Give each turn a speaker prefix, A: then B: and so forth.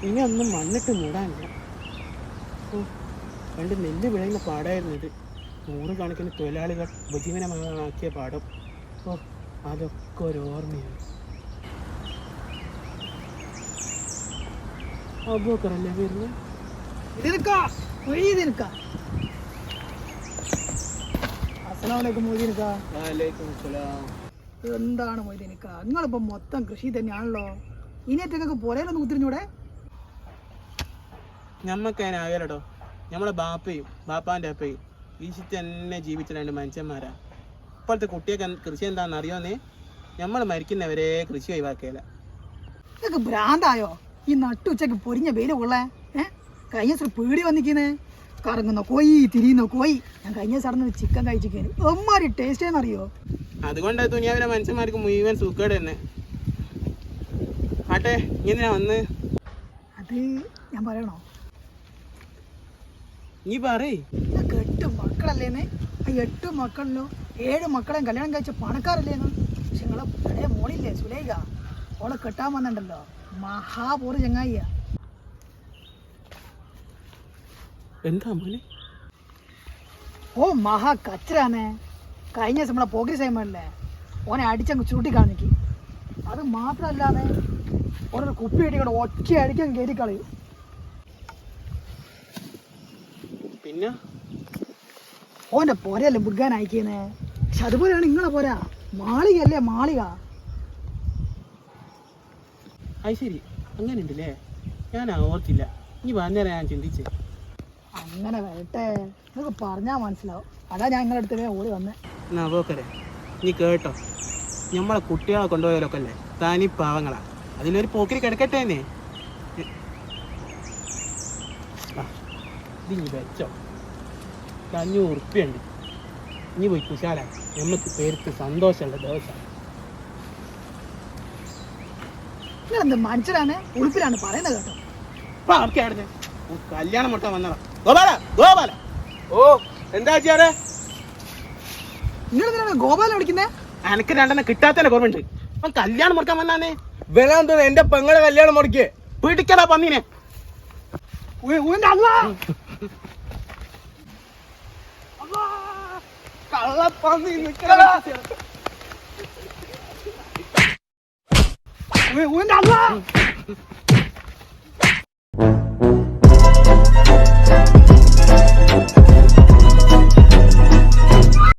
A: ഇനി ഒന്നും മണ്ണിട്ട് മൂടാനില്ല. ഓ, പണ്ട് നെല്ല് വിളയുന്ന പാടായിരുന്നു ഇത്. 100 കണക്കിന് തൊഴിലാളികൾ ഉപജീവനമാക്കിയ പാടം. ഓ, അതൊക്കെ ഒരു ഓർമ്മയാണ്. അബൂക്കറല്ലേ വരുന്നത്?
B: എന്താണ് മൊയ്തീനിക്ക, നിങ്ങളിപ്പോ മൊത്തം കൃഷി തന്നെയാണല്ലോ. ഇനിയൊക്കെ പോരേലൊന്ന് കുത്തിരിഞ്ഞൂടെ?
A: ഞമ്മക്ക് അതിനാകലടോ. നമ്മളെ ബാപ്പാൻ്റെ അപ്പയും വീശിച്ച് തന്നെ ജീവിച്ച 2 മനുഷ്യന്മാരാ. ഇപ്പോഴത്തെ കുട്ടിയൊക്കെ കൃഷി എന്താണെന്ന് അറിയോന്നേ? നമ്മൾ മരിക്കുന്നവരെ കൃഷി ഒഴിവാക്കിയല്ല.
B: ഇതൊക്കെ ഭ്രാന്തായോ? ഈ നട്ടുച്ചക്ക് പൊരിഞ്ഞ വെയിൽ കൊള്ളേ. കഴിഞ്ഞ ദിവസം പേടി വന്നിക്കുന്നേ. കറങ്ങുന്ന കോയി, തിരിയുന്ന കോയി. ഞാൻ കഴിഞ്ഞ ദിവസം ചിക്കൻ കഴിച്ചിരിക്കുന്നു. എമ്മാരി ടേസ്റ്റേന്ന് അറിയോ?
A: അതുകൊണ്ട് ദുനിയാവിലെ മനുഷ്യന്മാർക്ക് മുഴുവൻ സുഖേട് തന്നെ. ആട്ടെ, ഇങ്ങനെ വന്ന്
B: അത് ഞാൻ പറയണോ?
A: നീ പറയ്.
B: ഇതൊക്കെ 8 മക്കളല്ലേന്ന്. ആ 8 മക്കളിലോ 7 മക്കളെയും കല്യാണം കഴിച്ച പണക്കാരല്ലേന്ന്. പക്ഷെ നിങ്ങളെ പഴയ മോളില്ലേ സുലൈഖ, ഓളെ കെട്ടാൻ വന്നിട്ടുണ്ടല്ലോ, മഹാപൂർവ്വ ചങ്ങായിയാ.
A: എന്താ മോനെ?
B: ഓ മഹാ കച്ചറാന്നേ. കഴിഞ്ഞ ദിവസം നമ്മളെ പോകരി സൈമല്ലേ, ഓനെ അടിച്ചങ്ങ് ചുരുട്ടി കാണിക്ക്. അത് മാത്രമല്ലാതെ ഓരോ കുപ്പി അടിക്കണം, ഒറ്റ അടിക്കാൻ കയറി കളയും.
A: പിന്നെ
B: ഓൻ്റെ പോരല്ലേ മുറുകാൻ അയക്കുന്നേ. പക്ഷെ അതുപോലെയാണ് നിങ്ങളെ പോരാ. മാളികയല്ലേ മാളിക.
A: അത് ശരി, അങ്ങനെ ഉണ്ടല്ലേ? ഞാൻ ഓർത്തില്ല. നീ പറഞ്ഞേരാ ഞാൻ ചിന്തിച്ചേ.
B: അങ്ങനെ വരട്ടെ, നിങ്ങൾക്ക് പറഞ്ഞാൽ മനസ്സിലാവും. അതാ ഞാൻ നിങ്ങളുടെ അടുത്ത് ഓടി വന്നേ.
A: എന്നാ പോക്കരെ, നീ കേട്ടോ, നമ്മളെ കുട്ടികളെ കൊണ്ടുപോയാലൊക്കെ അല്ലേ തനി പാവങ്ങളാ. അതിലൊരു പോക്കിരി കിടക്കട്ടെ എന്നേ. ഇത് നീ വെച്ചോ, 500 ഉറുപ്പ്യുണ്ട്. നീ പോയി കുശാല, നമുക്ക് പേർക്ക് സന്തോഷമുള്ള ദിവസം.
B: നിങ്ങളെന്ത് മനുഷ്യരാണ്, ഉളുപ്പിലാണ് പറയുന്നത് കേട്ടോ.
A: അപ്പൊ ആർക്കായിരുന്നു കല്യാണം മുട്ടാൻ വന്നതാ. ഗോപാല ഗോപാല. ഓ, എന്താ ചെയ്യാറ്?
B: നിങ്ങളെന്തിനാണ് ഗോപാല വിളിക്കുന്നേ?
A: എനിക്ക് 2 കിട്ടാത്തല്ലേ ഗവൺമെന്റ്. അപ്പൊ കല്യാണം മുടക്കാൻ വന്നാന്നേ.
C: വരാൻ എന്റെ പെങ്ങളെ കല്യാണം മുടക്കിയേ.
A: പിടിക്കടാ പന്നീനെ.
C: കള്ളപ്പന്നി
B: അല്ല